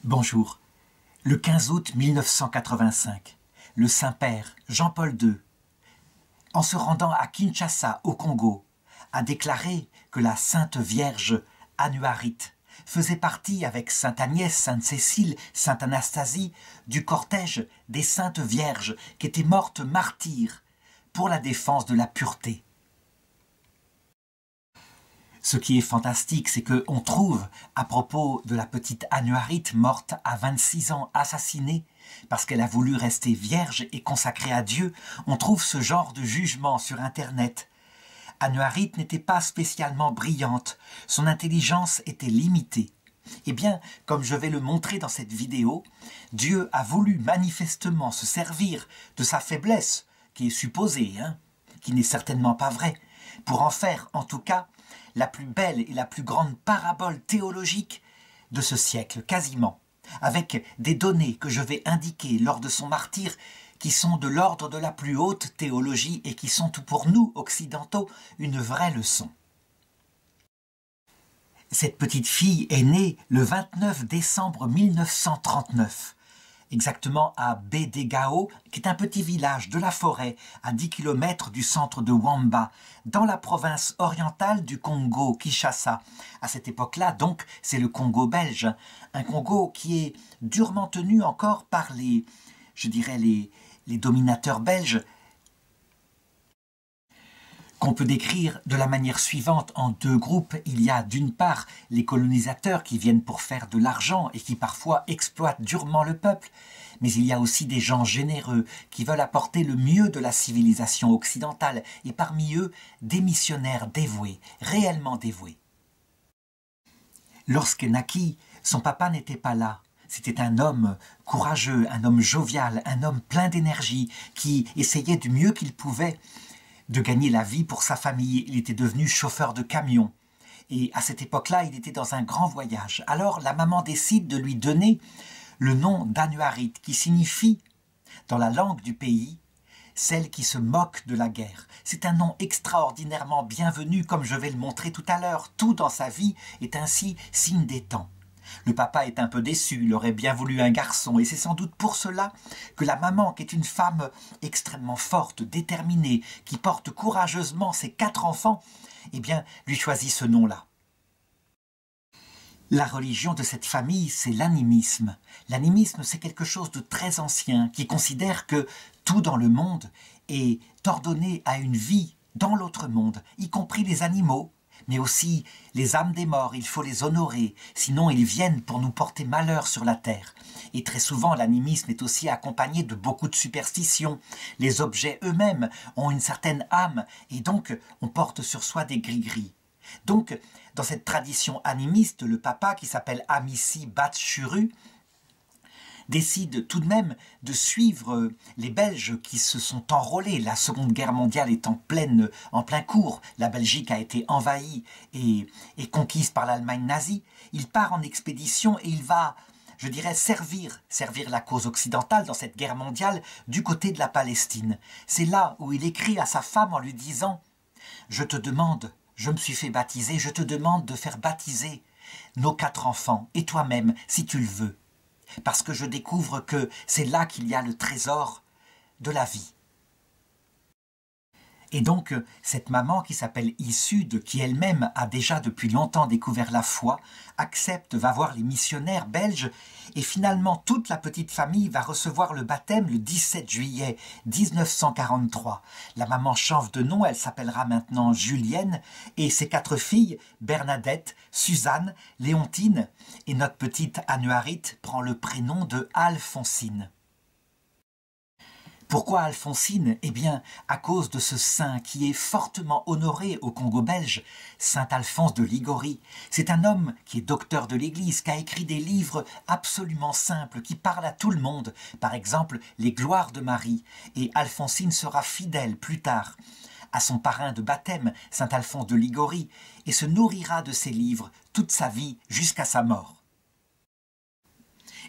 Bonjour. Le 15 août 1985, le Saint-Père Jean-Paul II, en se rendant à Kinshasa, au Congo, a déclaré que la Sainte Vierge Annuarite faisait partie avec Sainte Agnès, Sainte Cécile, Sainte Anastasie du cortège des Saintes Vierges qui étaient mortes martyrs pour la défense de la pureté. Ce qui est fantastique, c'est qu'on trouve, à propos de la petite Annuarite morte à 26 ans, assassinée, parce qu'elle a voulu rester vierge et consacrée à Dieu, on trouve ce genre de jugement sur Internet. Annuarite n'était pas spécialement brillante, son intelligence était limitée. Eh bien, comme je vais le montrer dans cette vidéo, Dieu a voulu manifestement se servir de sa faiblesse, qui est supposée, qui n'est certainement pas vraie, pour en faire, en tout cas, la plus belle et la plus grande parabole théologique de ce siècle, quasiment, avec des données que je vais indiquer lors de son martyre qui sont de l'ordre de la plus haute théologie et qui sont pour nous, occidentaux, une vraie leçon. Cette petite fille est née le 29 décembre 1939, exactement à Bédégao, qui est un petit village de la forêt à 10 km du centre de Wamba, dans la province orientale du Congo, Kinshasa. À cette époque-là, donc, c'est le Congo belge, un Congo qui est durement tenu encore par les dominateurs belges, qu'on peut décrire de la manière suivante en deux groupes. Il y a d'une part les colonisateurs qui viennent pour faire de l'argent et qui parfois exploitent durement le peuple, mais il y a aussi des gens généreux qui veulent apporter le mieux de la civilisation occidentale et parmi eux des missionnaires dévoués, réellement dévoués. Lorsqu'elle naquit, son papa n'était pas là. C'était un homme courageux, un homme jovial, un homme plein d'énergie qui essayait du mieux qu'il pouvait de gagner la vie pour sa famille. Il était devenu chauffeur de camion. Et à cette époque-là, il était dans un grand voyage. Alors la maman décide de lui donner le nom d'Annuarite, qui signifie, dans la langue du pays, celle qui se moque de la guerre. C'est un nom extraordinairement bienvenu, comme je vais le montrer tout à l'heure. Tout dans sa vie est ainsi signe des temps. Le papa est un peu déçu, il aurait bien voulu un garçon, et c'est sans doute pour cela que la maman, qui est une femme extrêmement forte, déterminée, qui porte courageusement ses 4 enfants, eh bien, lui choisit ce nom-là. La religion de cette famille, c'est l'animisme. L'animisme, c'est quelque chose de très ancien, qui considère que tout dans le monde est ordonné à une vie dans l'autre monde, y compris les animaux, mais aussi les âmes des morts, il faut les honorer, sinon ils viennent pour nous porter malheur sur la terre. Et très souvent, l'animisme est aussi accompagné de beaucoup de superstitions. Les objets eux-mêmes ont une certaine âme, et donc on porte sur soi des gris-gris. Donc, dans cette tradition animiste, le papa, qui s'appelle Amici Batshuru, décide tout de même de suivre les Belges qui se sont enrôlés. La Seconde Guerre mondiale est en plein cours. La Belgique a été envahie et conquise par l'Allemagne nazie. Il part en expédition et il va, je dirais, servir la cause occidentale dans cette guerre mondiale du côté de la Palestine. C'est là où il écrit à sa femme en lui disant « Je te demande, je me suis fait baptiser, je te demande de faire baptiser nos 4 enfants et toi-même si tu le veux. » Parce que je découvre que c'est là qu'il y a le trésor de la vie. Et donc, cette maman qui s'appelle Issude, qui elle-même a déjà depuis longtemps découvert la foi, accepte, va voir les missionnaires belges, et finalement toute la petite famille va recevoir le baptême le 17 juillet 1943. La maman change de nom, elle s'appellera maintenant Julienne, et ses 4 filles, Bernadette, Suzanne, Léontine, et notre petite Annuarite prend le prénom de Alphonsine. Pourquoi Alphonsine? Eh bien, à cause de ce saint qui est fortement honoré au Congo belge, saint Alphonse de Liguori. C'est un homme qui est docteur de l'Église, qui a écrit des livres absolument simples, qui parlent à tout le monde. Par exemple, les gloires de Marie. Et Alphonsine sera fidèle plus tard à son parrain de baptême, saint Alphonse de Liguori, et se nourrira de ses livres toute sa vie jusqu'à sa mort.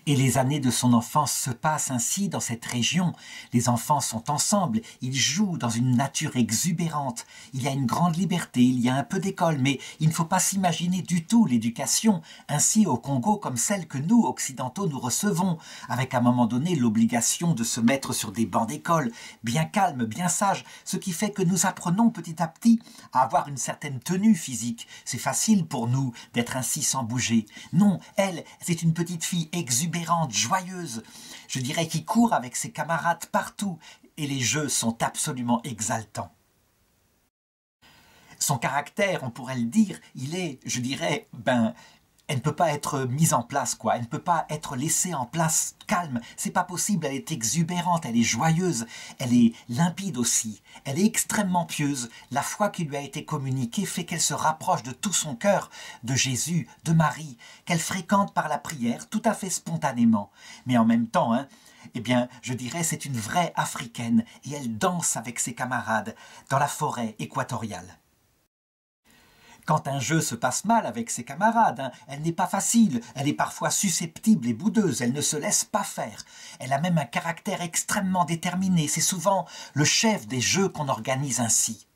Et les années de son enfance se passent ainsi dans cette région. Les enfants sont ensemble, ils jouent dans une nature exubérante. Il y a une grande liberté, il y a un peu d'école, mais il ne faut pas s'imaginer du tout l'éducation ainsi au Congo comme celle que nous, occidentaux, nous recevons, avec à un moment donné l'obligation de se mettre sur des bancs d'école, bien calmes, bien sages, ce qui fait que nous apprenons petit à petit à avoir une certaine tenue physique. C'est facile pour nous d'être ainsi sans bouger. Non, elle, c'est une petite fille exubérante, joyeuse, je dirais qui court avec ses camarades partout, et les jeux sont absolument exaltants. Son caractère, on pourrait le dire, il est, je dirais, elle ne peut pas être mise en place, quoi. Elle ne peut pas être laissée en place calme. C'est pas possible, elle est exubérante, elle est joyeuse, elle est limpide aussi. Elle est extrêmement pieuse. La foi qui lui a été communiquée fait qu'elle se rapproche de tout son cœur, de Jésus, de Marie, qu'elle fréquente par la prière tout à fait spontanément. Mais en même temps, eh bien, je dirais, c'est une vraie africaine et elle danse avec ses camarades dans la forêt équatoriale. Quand un jeu se passe mal avec ses camarades, elle n'est pas facile, elle est parfois susceptible et boudeuse, elle ne se laisse pas faire. Elle a même un caractère extrêmement déterminé, c'est souvent le chef des jeux qu'on organise ainsi.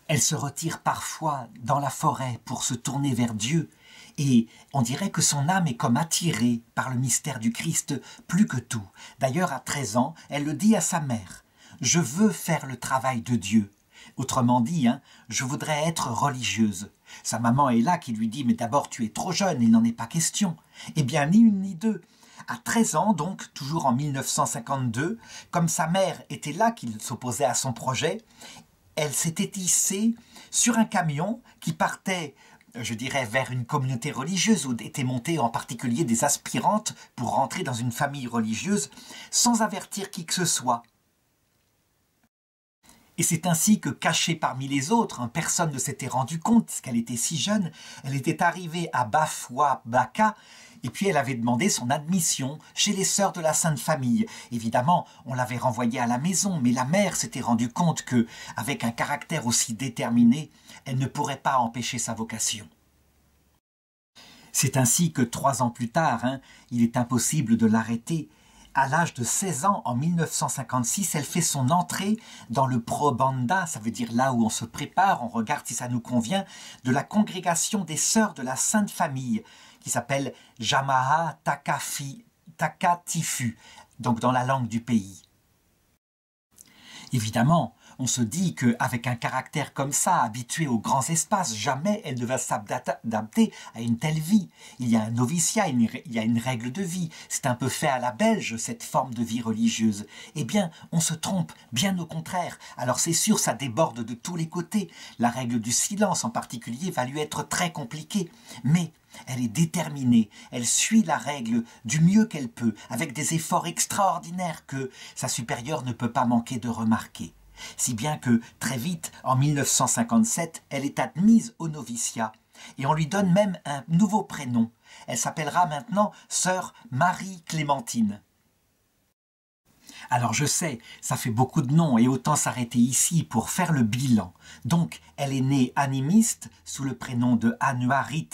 Elle se retire parfois dans la forêt pour se tourner vers Dieu, et on dirait que son âme est comme attirée par le mystère du Christ plus que tout. D'ailleurs, à 13 ans, elle le dit à sa mère, « Je veux faire le travail de Dieu ». Autrement dit, je voudrais être religieuse. Sa maman est là qui lui dit « Mais d'abord tu es trop jeune, il n'en est pas question ». Eh bien, ni une ni deux. À 13 ans, donc, toujours en 1952, comme sa mère était là qu'il s'opposait à son projet, elle s'était hissée sur un camion qui partait, je dirais, vers une communauté religieuse où étaient montées en particulier des aspirantes pour rentrer dans une famille religieuse sans avertir qui que ce soit. Et c'est ainsi que, cachée parmi les autres, personne ne s'était rendu compte qu'elle était si jeune. Elle était arrivée à Bafwa Baka, et puis elle avait demandé son admission chez les sœurs de la Sainte Famille. Évidemment, on l'avait renvoyée à la maison, mais la mère s'était rendue compte que, avec un caractère aussi déterminé, elle ne pourrait pas empêcher sa vocation. C'est ainsi que 3 ans plus tard, il est impossible de l'arrêter. À l'âge de 16 ans, en 1956, elle fait son entrée dans le Probanda, ça veut dire là où on se prépare, on regarde si ça nous convient, de la congrégation des Sœurs de la Sainte Famille, qui s'appelle Jamaha Takatifu, donc dans la langue du pays. Évidemment, on se dit qu'avec un caractère comme ça, habitué aux grands espaces, jamais elle ne va s'adapter à une telle vie. Il y a un noviciat, il y a une règle de vie. C'est un peu fait à la belge, cette forme de vie religieuse. Eh bien, on se trompe, bien au contraire. Alors c'est sûr, ça déborde de tous les côtés. La règle du silence en particulier va lui être très compliquée. Mais elle est déterminée, elle suit la règle du mieux qu'elle peut, avec des efforts extraordinaires que sa supérieure ne peut pas manquer de remarquer. Si bien que, très vite, en 1957, elle est admise au noviciat, et on lui donne même un nouveau prénom. Elle s'appellera maintenant Sœur Marie-Clémentine. Alors je sais, ça fait beaucoup de noms, et autant s'arrêter ici pour faire le bilan. Donc, elle est née animiste, sous le prénom de Anuarit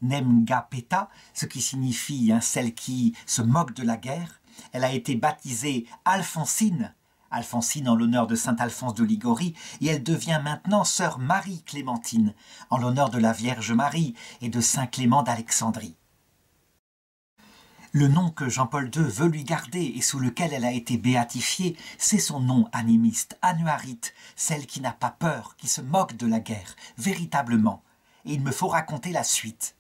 Nemgapeta, ce qui signifie celle qui se moque de la guerre. Elle a été baptisée Alphonsine, Alphonsine en l'honneur de saint Alphonse de Ligorie, et elle devient maintenant sœur Marie-Clémentine, en l'honneur de la Vierge Marie et de saint Clément d'Alexandrie. Le nom que Jean-Paul II veut lui garder et sous lequel elle a été béatifiée, c'est son nom animiste, Anuarit, celle qui n'a pas peur, qui se moque de la guerre, véritablement. Et il me faut raconter la suite.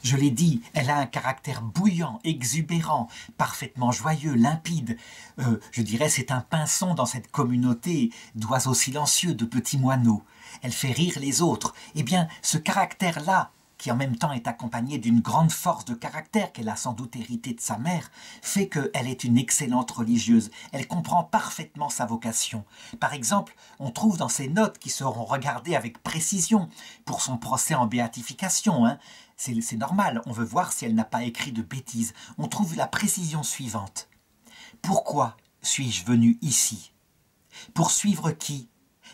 Je l'ai dit, elle a un caractère bouillant, exubérant, parfaitement joyeux, limpide. Je dirais c'est un pinson dans cette communauté d'oiseaux silencieux, de petits moineaux. Elle fait rire les autres. Eh bien, ce caractère-là, qui en même temps est accompagné d'une grande force de caractère qu'elle a sans doute hérité de sa mère, fait qu'elle est une excellente religieuse. Elle comprend parfaitement sa vocation. Par exemple, on trouve dans ses notes qui seront regardées avec précision pour son procès en béatification, c'est normal, on veut voir si elle n'a pas écrit de bêtises. On trouve la précision suivante. Pourquoi suis-je venu ici? Pour suivre qui?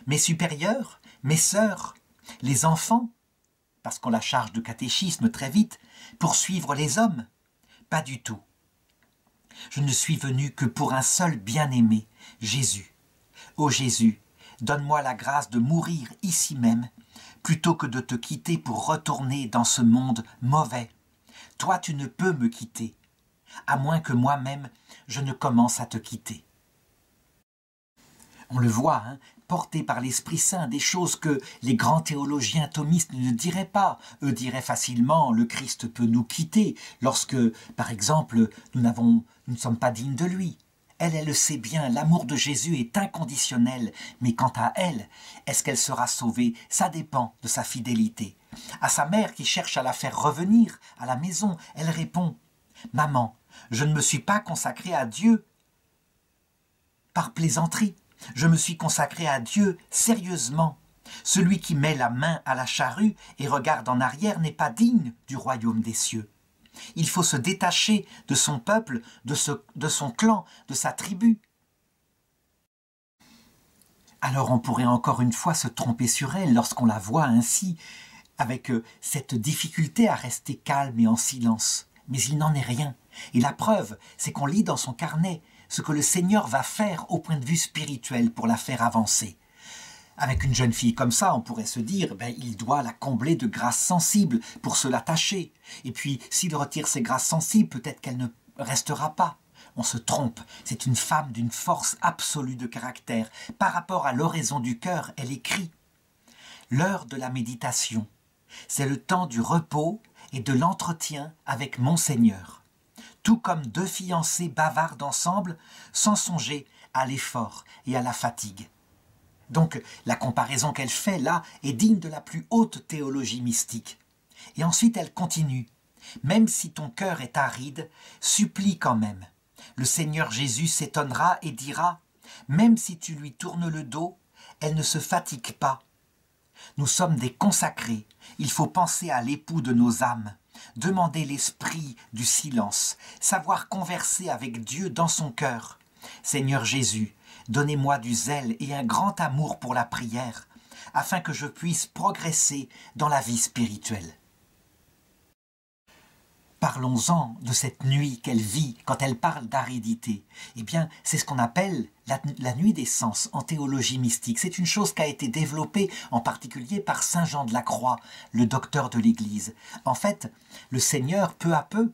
Mes supérieurs? Mes sœurs? Les enfants? parce qu'on la charge de catéchisme très vite, pour suivre les hommes? Pas du tout. Je ne suis venu que pour un seul bien-aimé, Jésus. Ô Jésus, donne-moi la grâce de mourir ici même, plutôt que de te quitter pour retourner dans ce monde mauvais. Toi, tu ne peux me quitter, à moins que moi-même, je ne commence à te quitter. On le voit, porté par l'Esprit Saint, des choses que les grands théologiens thomistes ne diraient pas. Eux diraient facilement, le Christ peut nous quitter, lorsque, par exemple, nous ne sommes pas dignes de lui. Elle le sait bien, l'amour de Jésus est inconditionnel, mais quant à elle, est-ce qu'elle sera sauvée? Ça dépend de sa fidélité. À sa mère qui cherche à la faire revenir à la maison, elle répond « Maman, je ne me suis pas consacrée à Dieu par plaisanterie. Je me suis consacré à Dieu sérieusement. Celui qui met la main à la charrue et regarde en arrière n'est pas digne du royaume des cieux. Il faut se détacher de son peuple, de son clan, de sa tribu. » Alors on pourrait encore une fois se tromper sur elle lorsqu'on la voit ainsi, avec cette difficulté à rester calme et en silence. Mais il n'en est rien. Et la preuve, c'est qu'on lit dans son carnet ce que le Seigneur va faire au point de vue spirituel pour la faire avancer. Avec une jeune fille comme ça, on pourrait se dire, il doit la combler de grâces sensibles pour se l'attacher. Et puis, s'il retire ses grâces sensibles, peut-être qu'elle ne restera pas. On se trompe, c'est une femme d'une force absolue de caractère. Par rapport à l'oraison du cœur, elle écrit « L'heure de la méditation, c'est le temps du repos et de l'entretien avec mon Seigneur. Tout comme deux fiancés bavardent ensemble sans songer à l'effort et à la fatigue. » Donc la comparaison qu'elle fait là est digne de la plus haute théologie mystique. Et ensuite elle continue. Même si ton cœur est aride, supplie quand même. Le Seigneur Jésus s'étonnera et dira, même si tu lui tournes le dos, elle ne se fatigue pas. Nous sommes des consacrés, il faut penser à l'époux de nos âmes, demander l'esprit du silence, savoir converser avec Dieu dans son cœur. Seigneur Jésus, donnez-moi du zèle et un grand amour pour la prière, afin que je puisse progresser dans la vie spirituelle. Parlons-en de cette nuit qu'elle vit quand elle parle d'aridité. Eh bien, c'est ce qu'on appelle la nuit des sens en théologie mystique. C'est une chose qui a été développée en particulier par saint Jean de la Croix, le docteur de l'Église. En fait, le Seigneur, peu à peu,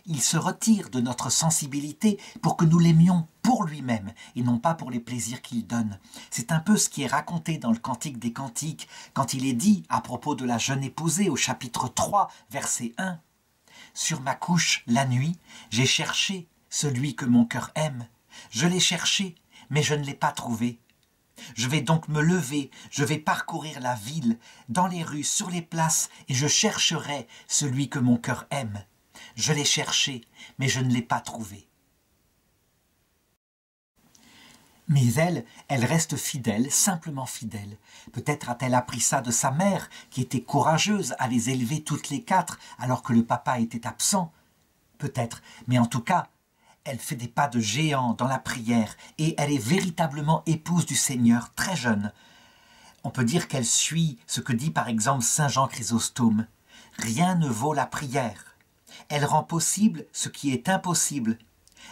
il se retire de notre sensibilité pour que nous l'aimions pour lui-même et non pas pour les plaisirs qu'il donne. C'est un peu ce qui est raconté dans le Cantique des Cantiques quand il est dit à propos de la jeune épousée au chapitre 3, verset 1. « Sur ma couche, la nuit, j'ai cherché celui que mon cœur aime. Je l'ai cherché, mais je ne l'ai pas trouvé. Je vais donc me lever, je vais parcourir la ville, dans les rues, sur les places, et je chercherai celui que mon cœur aime. Je l'ai cherché, mais je ne l'ai pas trouvé. » Mais elle reste fidèle, simplement fidèle. Peut-être a-t-elle appris ça de sa mère, qui était courageuse à les élever toutes les quatre, alors que le papa était absent. Peut-être, mais en tout cas, elle fait des pas de géant dans la prière, et elle est véritablement épouse du Seigneur, très jeune. On peut dire qu'elle suit ce que dit par exemple saint Jean Chrysostome. « Rien ne vaut la prière. Elle rend possible ce qui est impossible.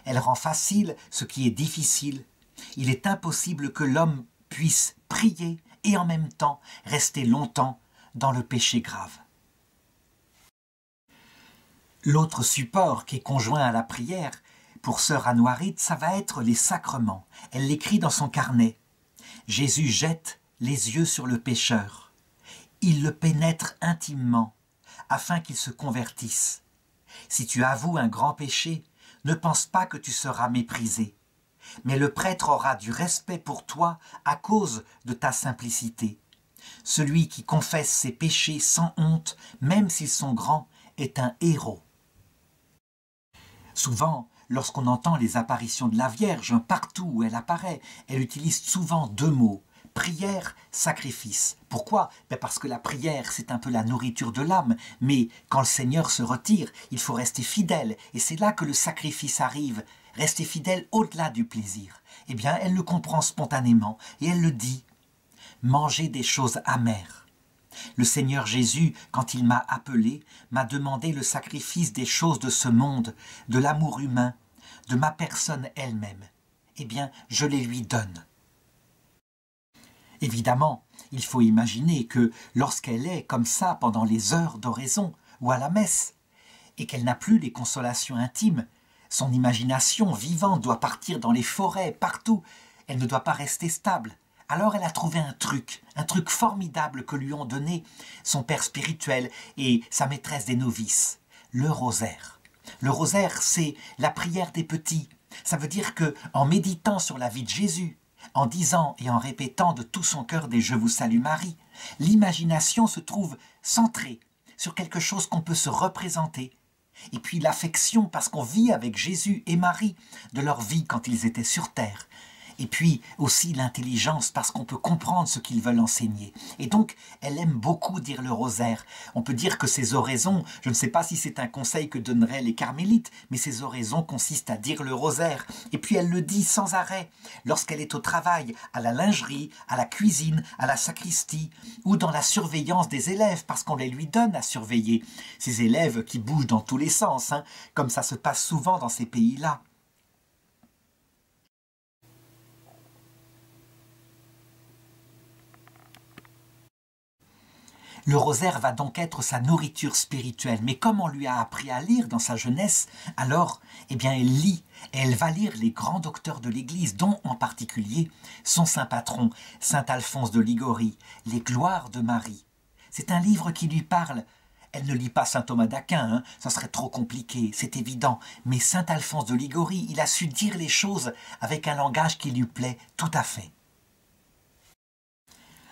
Elle rend facile ce qui est difficile. Il est impossible que l'homme puisse prier et en même temps rester longtemps dans le péché grave. » L'autre support qui est conjoint à la prière, pour sœur Anouarit, ça va être les sacrements. Elle l'écrit dans son carnet. Jésus jette les yeux sur le pécheur. Il le pénètre intimement, afin qu'il se convertisse. Si tu avoues un grand péché, ne pense pas que tu seras méprisé. Mais le prêtre aura du respect pour toi à cause de ta simplicité. Celui qui confesse ses péchés sans honte, même s'ils sont grands, est un héros. Souvent, lorsqu'on entend les apparitions de la Vierge, partout où elle apparaît, elle utilise souvent deux mots. Prière, sacrifice. Pourquoi? Parce que la prière, c'est un peu la nourriture de l'âme, mais quand le Seigneur se retire, il faut rester fidèle, et c'est là que le sacrifice arrive, rester fidèle au-delà du plaisir. Eh bien, elle le comprend spontanément, et elle le dit. Manger des choses amères. Le Seigneur Jésus, quand il m'a appelé, m'a demandé le sacrifice des choses de ce monde, de l'amour humain, de ma personne elle-même. Eh bien, je les lui donne. Évidemment, il faut imaginer que lorsqu'elle est comme ça pendant les heures d'oraison ou à la messe, et qu'elle n'a plus les consolations intimes, son imagination vivante doit partir dans les forêts, partout, elle ne doit pas rester stable. Alors elle a trouvé un truc formidable que lui ont donné son père spirituel et sa maîtresse des novices, le rosaire. Le rosaire, c'est la prière des petits. Ça veut dire que, en méditant sur la vie de Jésus, en disant et en répétant de tout son cœur des « Je vous salue Marie », l'imagination se trouve centrée sur quelque chose qu'on peut se représenter. Et puis l'affection, parce qu'on vit avec Jésus et Marie de leur vie quand ils étaient sur terre. Et puis aussi l'intelligence, parce qu'on peut comprendre ce qu'ils veulent enseigner. Et donc, elle aime beaucoup dire le rosaire. On peut dire que ces oraisons, je ne sais pas si c'est un conseil que donneraient les carmélites, mais ces oraisons consistent à dire le rosaire. Et puis elle le dit sans arrêt, lorsqu'elle est au travail, à la lingerie, à la cuisine, à la sacristie, ou dans la surveillance des élèves, parce qu'on les lui donne à surveiller. Ces élèves qui bougent dans tous les sens, comme ça se passe souvent dans ces pays-là. Le rosaire va donc être sa nourriture spirituelle. Mais comme on lui a appris à lire dans sa jeunesse, alors, eh bien, elle lit. Et elle va lire les grands docteurs de l'Église, dont en particulier son saint patron, saint Alphonse de Liguori, les gloires de Marie. C'est un livre qui lui parle. Elle ne lit pas saint Thomas d'Aquin, ça serait trop compliqué, c'est évident. Mais saint Alphonse de Liguori, il a su dire les choses avec un langage qui lui plaît tout à fait.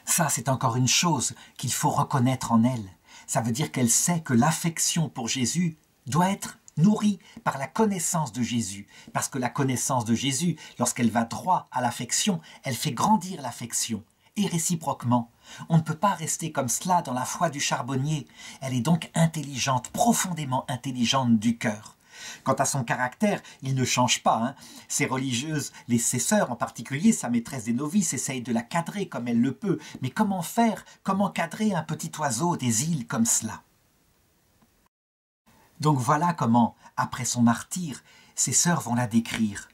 Ça, c'est encore une chose qu'il faut reconnaître en elle. Ça veut dire qu'elle sait que l'affection pour Jésus doit être nourrie par la connaissance de Jésus. Parce que la connaissance de Jésus, lorsqu'elle va droit à l'affection, elle fait grandir l'affection. Et réciproquement, on ne peut pas rester comme cela dans la foi du charbonnier. Elle est donc intelligente, profondément intelligente du cœur. Quant à son caractère, il ne change pas. Ses religieuses, ses sœurs en particulier, sa maîtresse des novices, essayent de la cadrer comme elle le peut. Mais comment faire? Comment cadrer un petit oiseau des îles comme cela? Donc voilà comment, après son martyre, ses sœurs vont la décrire.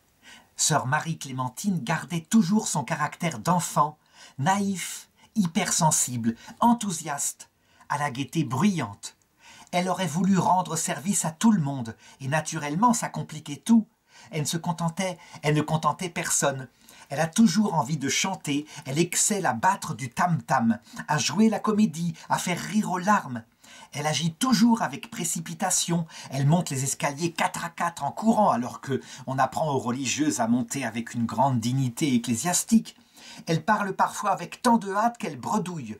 Sœur Marie-Clémentine gardait toujours son caractère d'enfant, naïf, hypersensible, enthousiaste, à la gaieté bruyante. Elle aurait voulu rendre service à tout le monde, et naturellement ça compliquait tout. Elle ne contentait personne. Elle a toujours envie de chanter, elle excelle à battre du tam-tam, à jouer la comédie, à faire rire aux larmes. Elle agit toujours avec précipitation, elle monte les escaliers 4 à 4 en courant, alors qu'on apprend aux religieuses à monter avec une grande dignité ecclésiastique. Elle parle parfois avec tant de hâte qu'elle bredouille.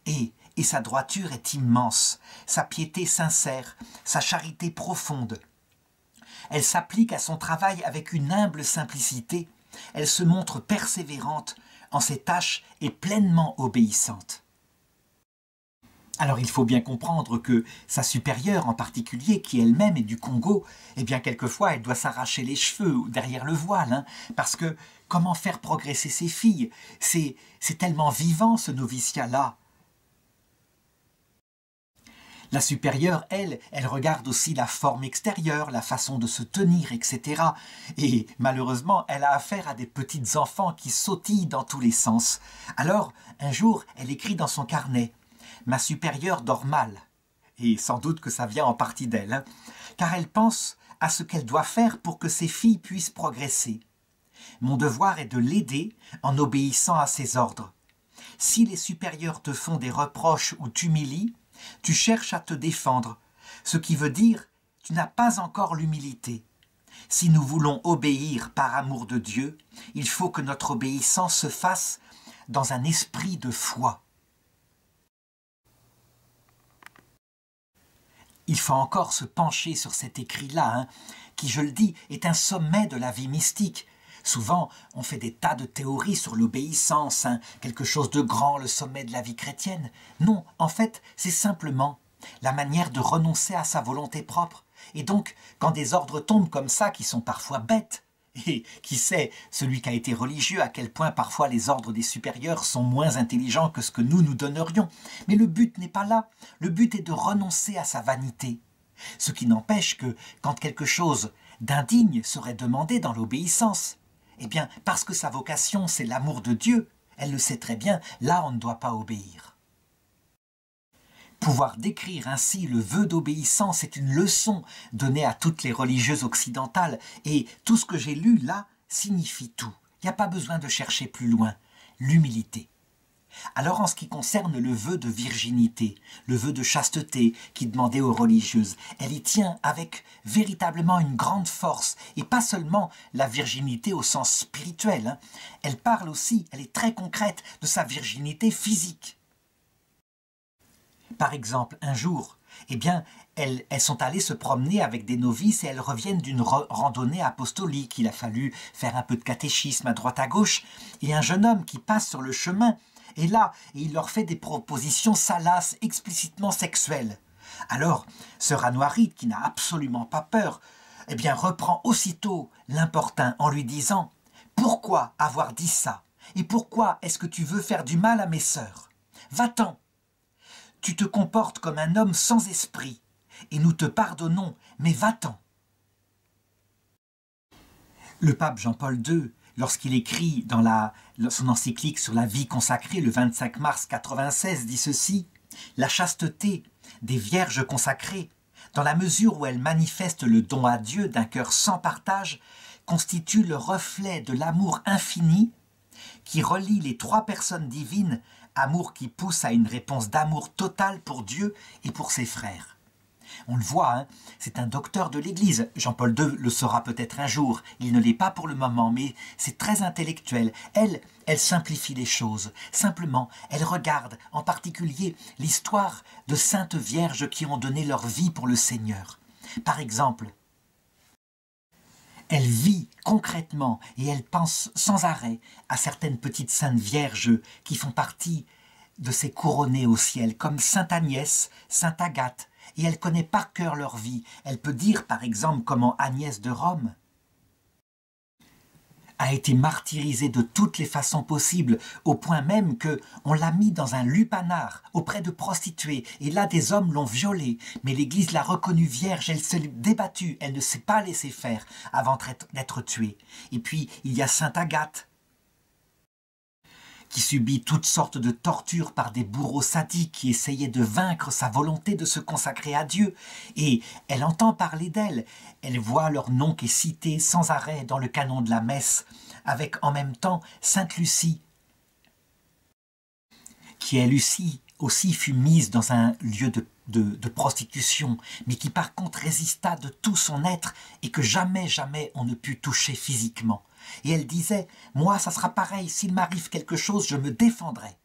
Et sa droiture est immense, sa piété sincère, sa charité profonde. Elle s'applique à son travail avec une humble simplicité. Elle se montre persévérante en ses tâches et pleinement obéissante. Alors il faut bien comprendre que sa supérieure en particulier, qui elle-même est du Congo, eh bien quelquefois elle doit s'arracher les cheveux derrière le voile, parce que comment faire progresser ses filles? C'est tellement vivant ce noviciat-là. La supérieure, elle regarde aussi la forme extérieure, la façon de se tenir, etc. Et malheureusement, elle a affaire à des petites enfants qui sautillent dans tous les sens. Alors, un jour, elle écrit dans son carnet « Ma supérieure dort mal ». Et sans doute que ça vient en partie d'elle, car elle pense à ce qu'elle doit faire pour que ses filles puissent progresser. Mon devoir est de l'aider en obéissant à ses ordres. Si les supérieurs te font des reproches ou t'humilient, tu cherches à te défendre, ce qui veut dire tu n'as pas encore l'humilité. Si nous voulons obéir par amour de Dieu, il faut que notre obéissance se fasse dans un esprit de foi. Il faut encore se pencher sur cet écrit-là, qui, je le dis, est un sommet de la vie mystique. Souvent, on fait des tas de théories sur l'obéissance, quelque chose de grand, le sommet de la vie chrétienne. Non, en fait, c'est simplement la manière de renoncer à sa volonté propre. Et donc, quand des ordres tombent comme ça, qui sont parfois bêtes, Et qui sait, celui qui a été religieux, à quel point parfois les ordres des supérieurs sont moins intelligents que ce que nous donnerions. Mais le but n'est pas là. Le but est de renoncer à sa vanité. Ce qui n'empêche que, quand quelque chose d'indigne serait demandé dans l'obéissance, eh bien, parce que sa vocation, c'est l'amour de Dieu, elle le sait très bien, là on ne doit pas obéir. Pouvoir décrire ainsi le vœu d'obéissance est une leçon donnée à toutes les religieuses occidentales, et tout ce que j'ai lu là signifie tout. Il n'y a pas besoin de chercher plus loin. L'humilité. Alors en ce qui concerne le vœu de virginité, le vœu de chasteté qui demandait aux religieuses, elle y tient avec véritablement une grande force, et pas seulement la virginité au sens spirituel, hein. Elle parle aussi, elle est très concrète, de sa virginité physique. Par exemple, un jour, eh bien, elles sont allées se promener avec des novices et elles reviennent d'une randonnée apostolique. Il a fallu faire un peu de catéchisme à droite à gauche, et un jeune homme qui passe sur le chemin est là et il leur fait des propositions salaces, explicitement sexuelles. Alors, sœur Anouarite, qui n'a absolument pas peur, eh bien, reprend aussitôt l'importun en lui disant « Pourquoi avoir dit ça? Et pourquoi est-ce que tu veux faire du mal à mes sœurs? Va-t'en! Tu te comportes comme un homme sans esprit, et nous te pardonnons, mais va-t'en. » Le pape Jean-Paul II, lorsqu'il écrit dans son encyclique sur la vie consacrée le 25 mars 1996, dit ceci: « La chasteté des vierges consacrées, dans la mesure où elle manifeste le don à Dieu d'un cœur sans partage, constitue le reflet de l'amour infini qui relie les trois personnes divines, amour qui pousse à une réponse d'amour totale pour Dieu et pour ses frères. » On le voit, hein, c'est un docteur de l'Église. Jean-Paul II le sera peut-être un jour. Il ne l'est pas pour le moment, mais c'est très intellectuel. Elle simplifie les choses. Simplement, elle regarde en particulier l'histoire de saintes vierges qui ont donné leur vie pour le Seigneur. Par exemple, elle vit concrètement et elle pense sans arrêt à certaines petites saintes vierges qui font partie de ces couronnées au ciel, comme Sainte Agnès, Sainte Agathe, et elle connaît par cœur leur vie. Elle peut dire par exemple comment Agnès de Rome a été martyrisée de toutes les façons possibles, au point même qu'on l'a mis dans un lupanar auprès de prostituées, et là des hommes l'ont violée, mais l'Église l'a reconnue vierge, elle s'est débattue, elle ne s'est pas laissée faire avant d'être tuée. Et puis il y a Sainte Agathe, qui subit toutes sortes de tortures par des bourreaux sadiques qui essayaient de vaincre sa volonté de se consacrer à Dieu. Et elle entend parler d'elle. Elle voit leur nom qui est cité sans arrêt dans le canon de la messe, avec en même temps Sainte Lucie, qui elle aussi fut mise dans un lieu de prostitution, mais qui par contre résista de tout son être et que jamais on ne put toucher physiquement. Et elle disait « Moi, ça sera pareil, s'il m'arrive quelque chose, je me défendrai. »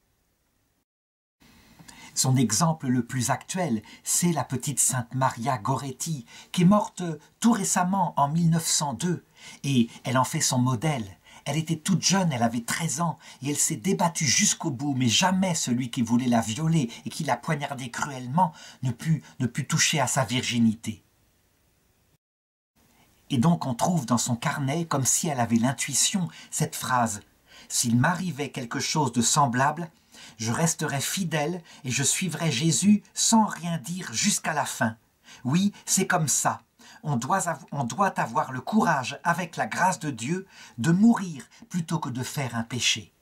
Son exemple le plus actuel, c'est la petite sainte Maria Goretti, qui est morte tout récemment en 1902, et elle en fait son modèle. Elle était toute jeune, elle avait 13 ans, et elle s'est débattue jusqu'au bout, mais jamais celui qui voulait la violer et qui la poignardait cruellement ne put toucher à sa virginité. Et donc on trouve dans son carnet, comme si elle avait l'intuition, cette phrase « S'il m'arrivait quelque chose de semblable, je resterai fidèle et je suivrai Jésus sans rien dire jusqu'à la fin. Oui, c'est comme ça. On doit avoir le courage, avec la grâce de Dieu, de mourir plutôt que de faire un péché. »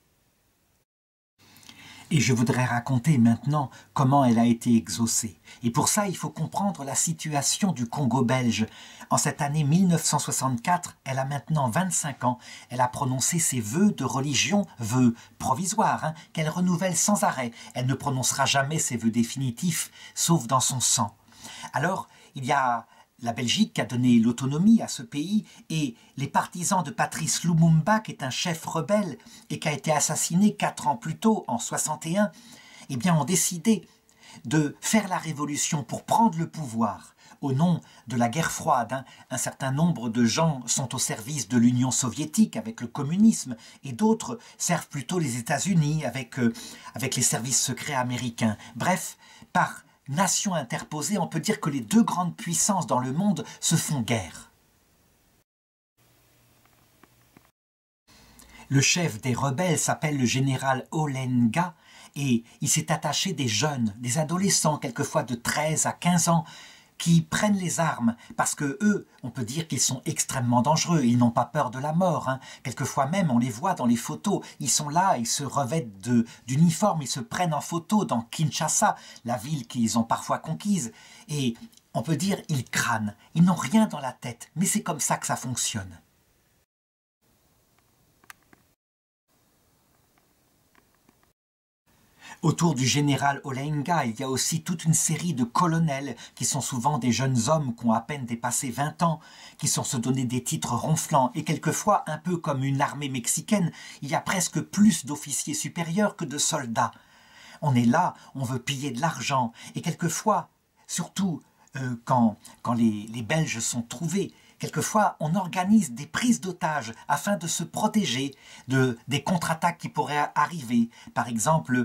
Et je voudrais raconter maintenant comment elle a été exaucée. Et pour ça, il faut comprendre la situation du Congo belge. En cette année 1964, elle a maintenant 25 ans. Elle a prononcé ses vœux de religion, vœux provisoires, hein, qu'elle renouvelle sans arrêt. Elle ne prononcera jamais ses vœux définitifs, sauf dans son sang. Alors, il y a la Belgique qui a donné l'autonomie à ce pays, et les partisans de Patrice Lumumba, qui est un chef rebelle et qui a été assassiné 4 ans plus tôt, en 61, eh bien, ont décidé de faire la révolution pour prendre le pouvoir. Au nom de la guerre froide, hein, un certain nombre de gens sont au service de l'Union soviétique avec le communisme, et d'autres servent plutôt les États-Unis avec les services secrets américains. Bref, par nation interposée, on peut dire que les deux grandes puissances dans le monde se font guerre. Le chef des rebelles s'appelle le général Olenga et il s'est attaché des jeunes, des adolescents, quelquefois de 13 à 15 ans, qui prennent les armes parce que eux, on peut dire qu'ils sont extrêmement dangereux, ils n'ont pas peur de la mort. Quelquefois même, on les voit dans les photos, ils sont là, ils se revêtent d'uniformes, ils se prennent en photo dans Kinshasa, la ville qu'ils ont parfois conquise, et on peut dire ils crânent, ils n'ont rien dans la tête, mais c'est comme ça que ça fonctionne. Autour du général Olenga, il y a aussi toute une série de colonels qui sont souvent des jeunes hommes qui ont à peine dépassé 20 ans, qui sont se donner des titres ronflants. Et quelquefois, un peu comme une armée mexicaine, il y a presque plus d'officiers supérieurs que de soldats. On est là, on veut piller de l'argent. Et quelquefois, surtout quand les Belges sont trouvés, quelquefois, on organise des prises d'otages afin de se protéger des contre-attaques qui pourraient arriver. Par exemple,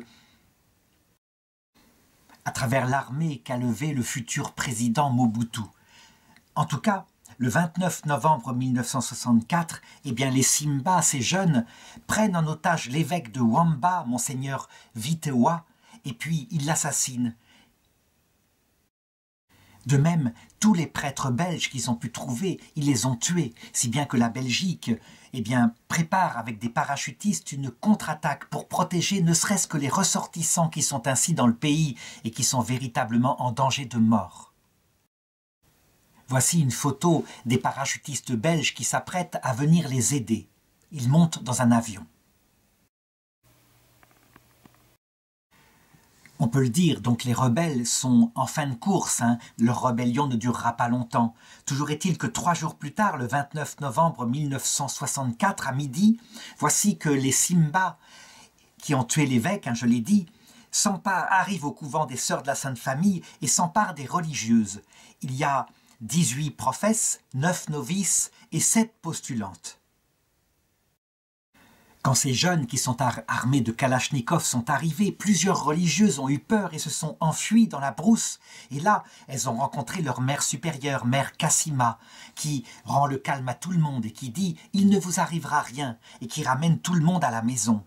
à travers l'armée qu'a levée le futur président Mobutu. En tout cas, le 29 novembre 1964, eh bien, les Simba, ces jeunes, prennent en otage l'évêque de Wamba, monseigneur Vitewa, et puis ils l'assassinent. De même, tous les prêtres belges qu'ils ont pu trouver, ils les ont tués, si bien que la Belgique eh bien, prépare avec des parachutistes une contre-attaque pour protéger ne serait-ce que les ressortissants qui sont ainsi dans le pays et qui sont véritablement en danger de mort. Voici une photo des parachutistes belges qui s'apprêtent à venir les aider. Ils montent dans un avion. On peut le dire, donc les rebelles sont en fin de course, leur rébellion ne durera pas longtemps. Toujours est-il que 3 jours plus tard, le 29 novembre 1964, à midi, voici que les Simba, qui ont tué l'évêque, je l'ai dit, arrivent au couvent des Sœurs de la Sainte Famille et s'emparent des religieuses. Il y a 18 professes, 9 novices et 7 postulantes. Quand ces jeunes qui sont armés de Kalachnikov sont arrivés, plusieurs religieuses ont eu peur et se sont enfuies dans la brousse. Et là, elles ont rencontré leur mère supérieure, mère Cassima, qui rend le calme à tout le monde et qui dit « Il ne vous arrivera rien » et qui ramène tout le monde à la maison.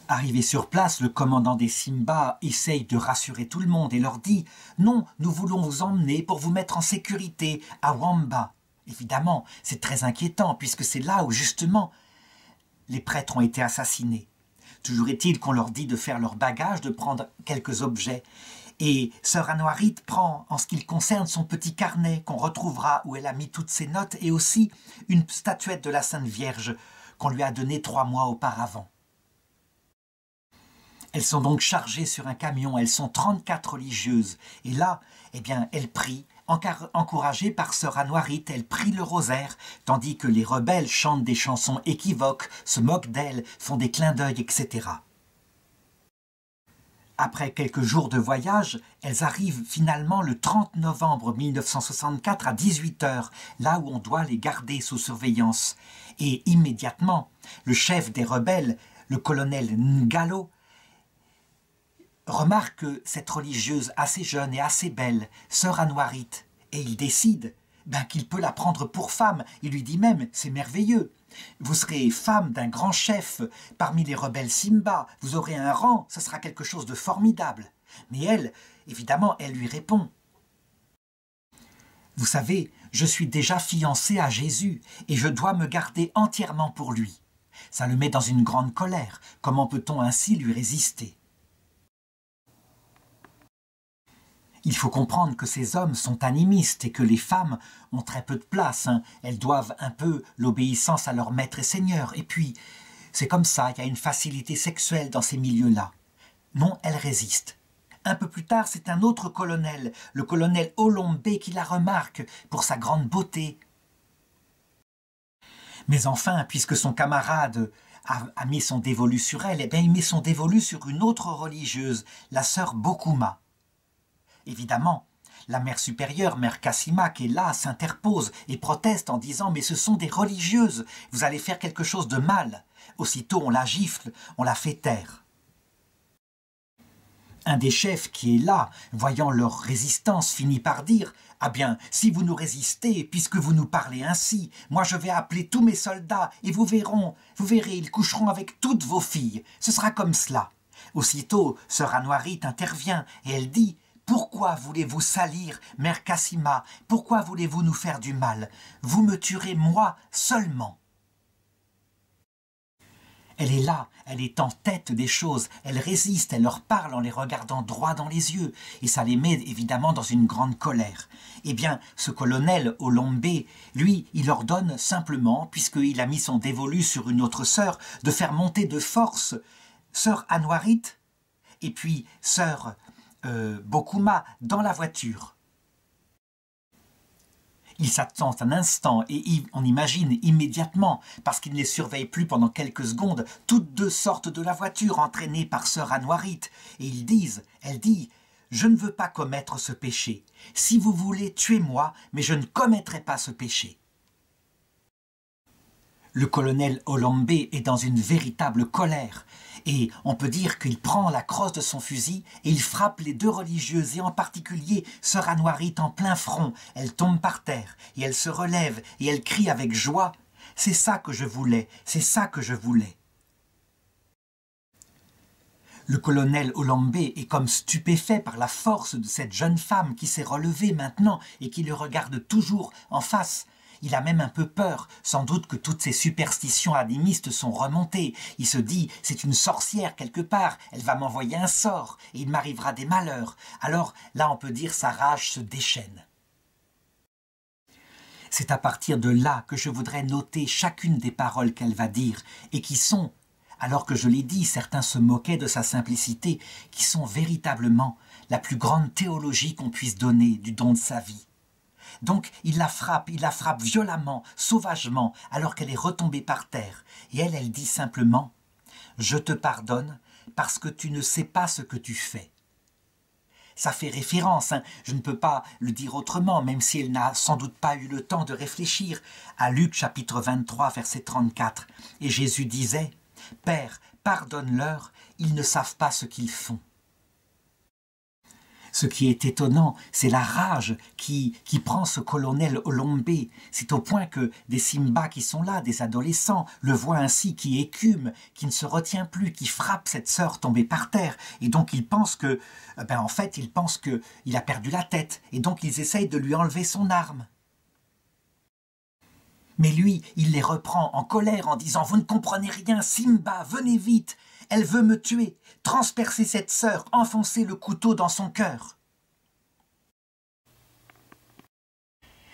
Arrivé sur place, le commandant des Simba essaye de rassurer tout le monde et leur dit « Non, nous voulons vous emmener pour vous mettre en sécurité à Wamba ». Évidemment, c'est très inquiétant puisque c'est là où justement les prêtres ont été assassinés. Toujours est-il qu'on leur dit de faire leur bagage, de prendre quelques objets. Et sœur Anouarit prend, en ce qui le concerne, son petit carnet qu'on retrouvera où elle a mis toutes ses notes et aussi une statuette de la Sainte Vierge qu'on lui a donnée 3 mois auparavant. Elles sont donc chargées sur un camion, elles sont 34 religieuses. Et là, eh bien, elles prient. Encouragée par sœur Anouarit, elle prie le rosaire, tandis que les rebelles chantent des chansons équivoques, se moquent d'elle, font des clins d'œil, etc. Après quelques jours de voyage, elles arrivent finalement le 30 novembre 1964 à 18 h, là où on doit les garder sous surveillance. Et immédiatement, le chef des rebelles, le colonel Ngalo, remarque cette religieuse assez jeune et assez belle, sœur Anouarit, et il décide qu'il peut la prendre pour femme. Il lui dit même, c'est merveilleux, vous serez femme d'un grand chef parmi les rebelles Simba, vous aurez un rang, ce sera quelque chose de formidable. Mais elle, évidemment, elle lui répond, vous savez, je suis déjà fiancée à Jésus et je dois me garder entièrement pour lui. Ça le met dans une grande colère, comment peut-on ainsi lui résister ? Il faut comprendre que ces hommes sont animistes et que les femmes ont très peu de place. Elles doivent un peu l'obéissance à leur maître et seigneur. Et puis, c'est comme ça, il y a une facilité sexuelle dans ces milieux-là. Non, elles résistent. Un peu plus tard, c'est un autre colonel, le colonel Olombe, qui la remarque pour sa grande beauté. Mais enfin, puisque son camarade a mis son dévolu sur elle, eh bien, il met son dévolu sur une autre religieuse, la sœur Bokuma. Évidemment, la mère supérieure, mère Cassima, qui est là, s'interpose et proteste en disant « Mais ce sont des religieuses, vous allez faire quelque chose de mal ». Aussitôt, on la gifle, on la fait taire. Un des chefs qui est là, voyant leur résistance, finit par dire « Ah bien, si vous nous résistez, puisque vous nous parlez ainsi, moi je vais appeler tous mes soldats, et vous verrez, ils coucheront avec toutes vos filles. Ce sera comme cela. » Aussitôt, sœur Anouarit intervient, et elle dit « Pourquoi voulez-vous salir, mère Cassima? Pourquoi voulez-vous nous faire du mal? Vous me tuerez moi seulement. » Elle est là, elle est en tête des choses, elle résiste, elle leur parle en les regardant droit dans les yeux, et ça les met évidemment dans une grande colère. Eh bien, ce colonel Olombé, lui, il ordonne simplement, puisqu'il a mis son dévolu sur une autre sœur, de faire monter de force sœur Anouarit et puis sœur Bokuma dans la voiture. Il s'attend un instant et on imagine immédiatement, parce qu'il ne les surveille plus pendant quelques secondes, toutes deux sortent de la voiture entraînées par sœur Anouarit et elle dit « Je ne veux pas commettre ce péché. Si vous voulez, tuez-moi, mais je ne commettrai pas ce péché. » Le colonel Olombé est dans une véritable colère et on peut dire qu'il prend la crosse de son fusil et il frappe les deux religieuses et en particulier sœur Anouarit en plein front. Elle tombe par terre et elle se relève et elle crie avec joie « C'est ça que je voulais, c'est ça que je voulais ». Le colonel Olombé est comme stupéfait par la force de cette jeune femme qui s'est relevée maintenant et qui le regarde toujours en face. Il a même un peu peur, sans doute que toutes ces superstitions animistes sont remontées. Il se dit, c'est une sorcière quelque part, elle va m'envoyer un sort, et il m'arrivera des malheurs. Alors là, on peut dire sa rage se déchaîne. C'est à partir de là que je voudrais noter chacune des paroles qu'elle va dire, et qui sont, alors que je l'ai dit, certains se moquaient de sa simplicité, qui sont véritablement la plus grande théologie qu'on puisse donner du don de sa vie. Donc il la frappe violemment, sauvagement, alors qu'elle est retombée par terre. Et elle dit simplement « Je te pardonne parce que tu ne sais pas ce que tu fais. » Ça fait référence, je ne peux pas le dire autrement, même si elle n'a sans doute pas eu le temps de réfléchir, à Luc chapitre 23, verset 34. Et Jésus disait « Père, pardonne-leur, ils ne savent pas ce qu'ils font. » Ce qui est étonnant, c'est la rage qui prend ce colonel Olombé. C'est au point que des Simba qui sont là, des adolescents, le voient ainsi, qui écument, qui ne se retient plus, qui frappe cette sœur tombée par terre. Et donc ils pensent que, en fait, ils pensent qu'il a perdu la tête. Et donc ils essayent de lui enlever son arme. Mais lui, il les reprend en colère en disant « Vous ne comprenez rien, Simba, venez vite !» Elle veut me tuer, transpercer cette sœur, enfoncer le couteau dans son cœur.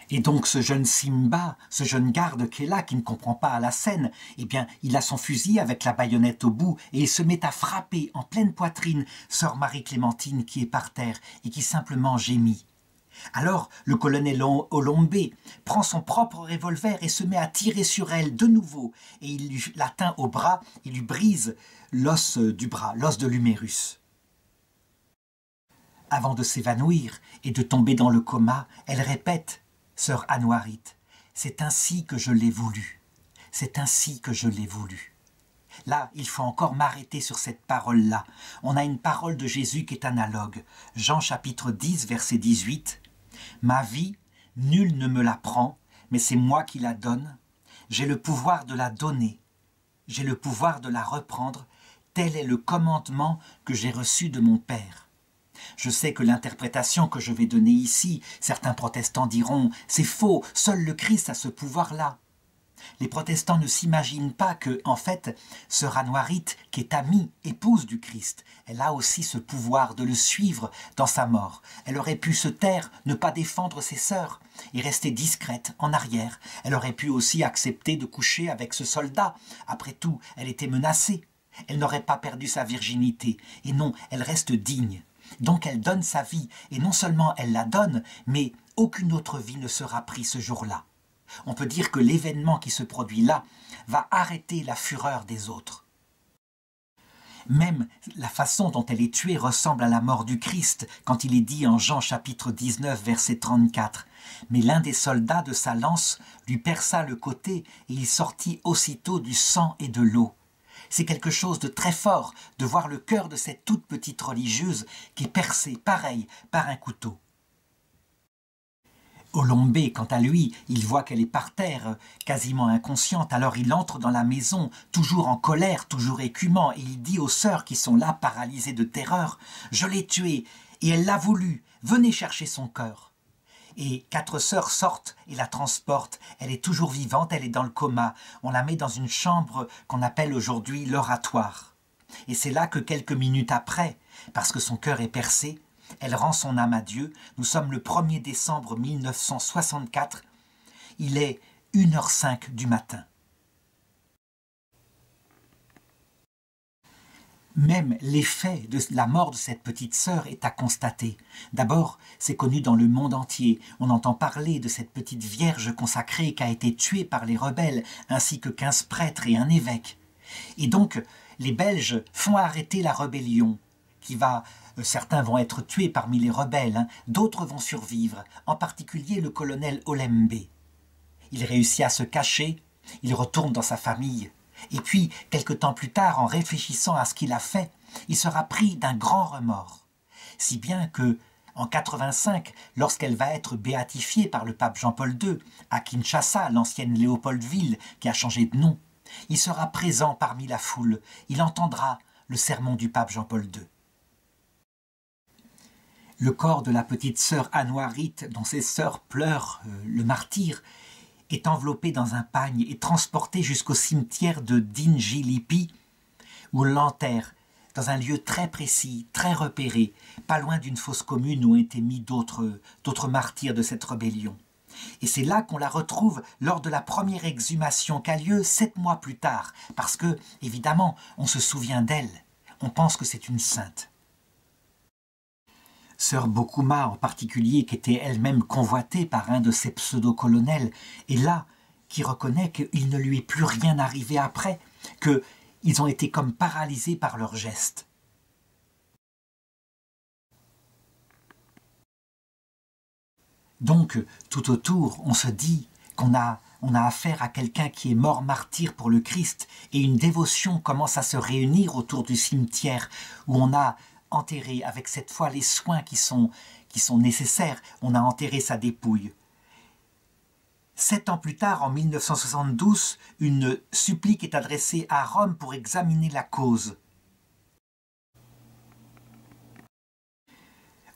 Et donc ce jeune Simba, ce jeune garde qui est là, qui ne comprend pas la scène, eh bien, il a son fusil avec la baïonnette au bout et il se met à frapper en pleine poitrine sœur Marie-Clémentine qui est par terre et qui simplement gémit. Alors le colonel Olombé prend son propre revolver et se met à tirer sur elle de nouveau et il l'atteint au bras, il lui brise l'os du bras, l'os de l'humérus. Avant de s'évanouir et de tomber dans le coma, elle répète, sœur Anouarit, « C'est ainsi que je l'ai voulu, c'est ainsi que je l'ai voulu. » Là, il faut encore m'arrêter sur cette parole-là. On a une parole de Jésus qui est analogue. Jean chapitre 10, verset 18. « Ma vie, nul ne me la prend, mais c'est moi qui la donne. J'ai le pouvoir de la donner. J'ai le pouvoir de la reprendre. Tel est le commandement que j'ai reçu de mon Père. » Je sais que l'interprétation que je vais donner ici, certains protestants diront « c'est faux, seul le Christ a ce pouvoir-là ». Les protestants ne s'imaginent pas que, en fait, sœur Anouarit, qui est amie, épouse du Christ, elle a aussi ce pouvoir de le suivre dans sa mort. Elle aurait pu se taire, ne pas défendre ses sœurs et rester discrète en arrière. Elle aurait pu aussi accepter de coucher avec ce soldat. Après tout, elle était menacée. Elle n'aurait pas perdu sa virginité. Et non, elle reste digne. Donc elle donne sa vie. Et non seulement elle la donne, mais aucune autre vie ne sera prise ce jour-là. On peut dire que l'événement qui se produit là va arrêter la fureur des autres. Même la façon dont elle est tuée ressemble à la mort du Christ, quand il est dit en Jean chapitre 19, verset 34. « Mais l'un des soldats de sa lance lui perça le côté et il sortit aussitôt du sang et de l'eau. » C'est quelque chose de très fort de voir le cœur de cette toute petite religieuse qui est percée, pareil, par un couteau. Olombé, quant à lui, il voit qu'elle est par terre, quasiment inconsciente, alors il entre dans la maison, toujours en colère, toujours écumant, et il dit aux sœurs qui sont là, paralysées de terreur, « Je l'ai tuée, et elle l'a voulu, venez chercher son cœur. » Et 4 sœurs sortent et la transportent, elle est toujours vivante, elle est dans le coma, on la met dans une chambre qu'on appelle aujourd'hui l'oratoire. Et c'est là que quelques minutes après, parce que son cœur est percé, elle rend son âme à Dieu. Nous sommes le 1er décembre 1964. Il est 1h05 du matin. Même l'effet de la mort de cette petite sœur est à constater. D'abord, c'est connu dans le monde entier. On entend parler de cette petite vierge consacrée qui a été tuée par les rebelles, ainsi que 15 prêtres et un évêque. Et donc, les Belges font arrêter la rébellion, certains vont être tués parmi les rebelles, d'autres vont survivre, en particulier le colonel Olembe. Il réussit à se cacher, il retourne dans sa famille, et puis, quelque temps plus tard, en réfléchissant à ce qu'il a fait, il sera pris d'un grand remords. Si bien que, en 85, lorsqu'elle va être béatifiée par le pape Jean-Paul II, à Kinshasa, l'ancienne Léopoldville, qui a changé de nom, il sera présent parmi la foule, il entendra le sermon du pape Jean-Paul II. Le corps de la petite sœur Anouarite, dont ses sœurs pleurent le martyre, est enveloppé dans un pagne et transporté jusqu'au cimetière de Dingilipi, où on l'enterre dans un lieu très précis, très repéré, pas loin d'une fosse commune où ont été mis d'autres martyrs de cette rébellion. Et c'est là qu'on la retrouve lors de la première exhumation qui a lieu 7 mois plus tard, parce que, évidemment, on se souvient d'elle, on pense que c'est une sainte. Sœur Bokuma en particulier, qui était elle-même convoitée par un de ses pseudo-colonels, est là, qui reconnaît qu'il ne lui est plus rien arrivé après, qu'ils ont été comme paralysés par leurs gestes. Donc, tout autour, on se dit qu'on a affaire à quelqu'un qui est mort martyr pour le Christ, et une dévotion commence à se réunir autour du cimetière, où on a enterré, avec cette fois les soins qui sont nécessaires, on a enterré sa dépouille. 7 ans plus tard, en 1972, une supplique est adressée à Rome pour examiner la cause.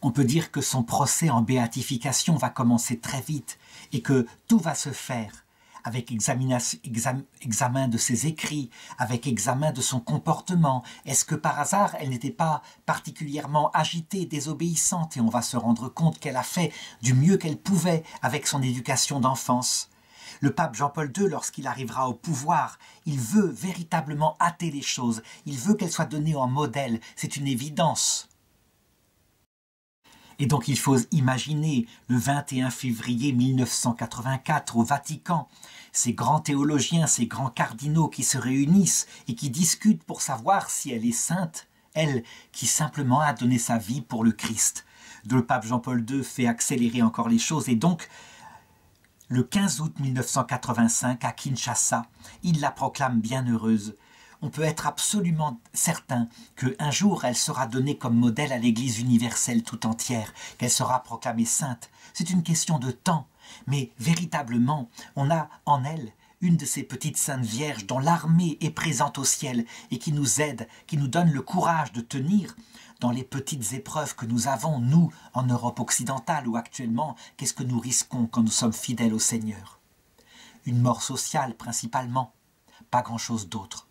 On peut dire que son procès en béatification va commencer très vite et que tout va se faire avec examen de ses écrits, avec examen de son comportement. Est-ce que par hasard, elle n'était pas particulièrement agitée, désobéissante, et on va se rendre compte qu'elle a fait du mieux qu'elle pouvait avec son éducation d'enfance. Le pape Jean-Paul II, lorsqu'il arrivera au pouvoir, il veut véritablement hâter les choses, il veut qu'elles soient données en modèle, c'est une évidence. Et donc il faut imaginer le 21 février 1984 au Vatican, ces grands théologiens, ces grands cardinaux qui se réunissent et qui discutent pour savoir si elle est sainte, elle qui simplement a donné sa vie pour le Christ. Le pape Jean-Paul II fait accélérer encore les choses et donc le 15 août 1985 à Kinshasa, il la proclame bienheureuse. On peut être absolument certain qu'un jour elle sera donnée comme modèle à l'Église universelle tout entière, qu'elle sera proclamée sainte. C'est une question de temps, mais véritablement, on a en elle une de ces petites saintes vierges dont l'armée est présente au ciel et qui nous aide, qui nous donne le courage de tenir dans les petites épreuves que nous avons, nous, en Europe occidentale ou actuellement. Qu'est-ce que nous risquons quand nous sommes fidèles au Seigneur? Une mort sociale principalement, pas grand-chose d'autre.